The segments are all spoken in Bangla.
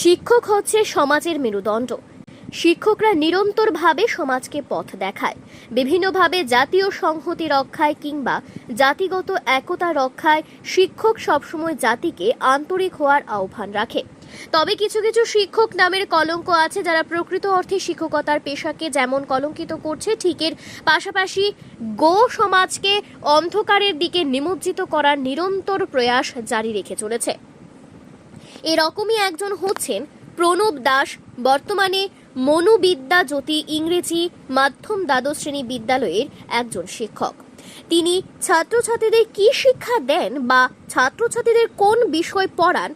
শিক্ষক হচ্ছে সমাজের মেরুদণ্ড। শিক্ষকরা নিরন্তরভাবে সমাজকে পথ দেখায়, বিভিন্নভাবে জাতীয় সংহতি রক্ষায় কিংবা জাতিগত একতা রক্ষায় শিক্ষক সবসময় জাতিকে আন্তরিক হওয়ার আহ্বান রাখে। তবে কিছু কিছু শিক্ষক নামের কলঙ্ক আছে, যারা প্রকৃত অর্থে শিক্ষকতার পেশাকে যেমন কলঙ্কিত করছে, ঠিক এর পাশাপাশি গো সমাজকে অন্ধকারের দিকে নিমজ্জিত করার নিরন্তর প্রয়াস জারি রেখে চলেছে। এরকমই একজন হচ্ছেন প্রণব দাস, বর্তমানে মনুবিদ্যা জ্যোতি ইংরেজি মাধ্যম দ্বাদশ শ্রেণী বিদ্যালয়ের একজন শিক্ষক। তিনি ছাত্রছাত্রীদের কি শিক্ষা দেন বা ছাত্রছাত্রীদের কোন বিষয় পড়ান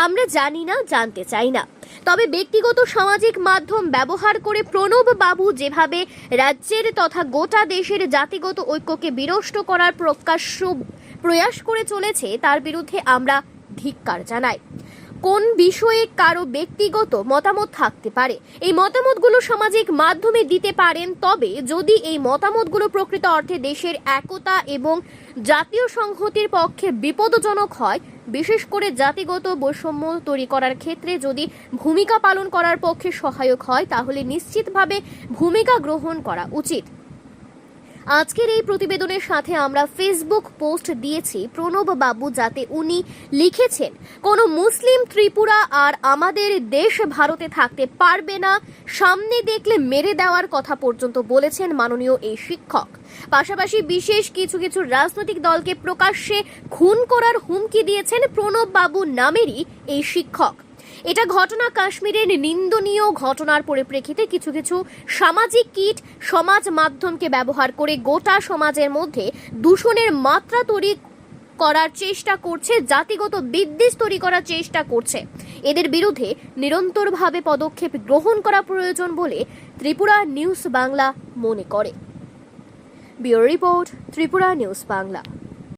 আমরা জানি না, জানতে চাই না। তবে ব্যক্তিগত সামাজিক মাধ্যম ব্যবহার করে প্রণব বাবু যেভাবে রাজ্যের তথা গোটা দেশের জাতিগত ঐক্যকে বিনষ্ট করার প্রয়াস করে চলেছে, তার বিরুদ্ধে আমরা ধিক্কার জানাই। কোন বিষয়ে কারো ব্যক্তিগত মতামত থাকতে পারে, এই মতামতগুলো সামাজিক মাধ্যমে দিতে পারেন, তবে যদি এই মতামতগুলো প্রকৃত অর্থে দেশের একতা এবং জাতীয় সংহতির পক্ষে বিপদজনক হয়, বিশেষ করে জাতিগত বৈষম্য তৈরি করার ক্ষেত্রে যদি ভূমিকা পালন করার পক্ষে সহায়ক হয়, তাহলে নিশ্চিতভাবে ভূমিকা গ্রহণ করা উচিত। আজকের এই প্রতিবেদনের সাথে আমরা ফেসবুক পোস্ট দিয়েছি প্রণব বাবু, যাতে উনি লিখেছেন, কোনো মুসলিম ত্রিপুরা আর আমাদের দেশ ভারতে থাকতে পারবে না, সামনে দেখলে মেরে দেওয়ার কথা পর্যন্ত বলেছেন মাননীয় এই শিক্ষক। পাশাপাশি বিশেষ কিছু কিছু রাজনৈতিক দলকে প্রকাশ্যে খুন করার হুমকি দিয়েছেন প্রণব বাবু নামেরই এই শিক্ষক। এটা ঘটনা কাশ্মীরের নিন্দনীয় ঘটনার পরিপ্রেক্ষিতে কিছু কিছু সামাজিক কীট সমাজ মাধ্যমকে ব্যবহার করে গোটা সমাজের মধ্যে দূষণের মাত্রা তৈরি করার চেষ্টা করছে, জাতিগত বিদ্বেষ তৈরি করার চেষ্টা করছে। এদের বিরুদ্ধে নিরন্তরভাবে পদক্ষেপ গ্রহণ করা প্রয়োজন বলে ত্রিপুরা নিউজ বাংলা মনে করে। Bureau report, Tripura news Bangla.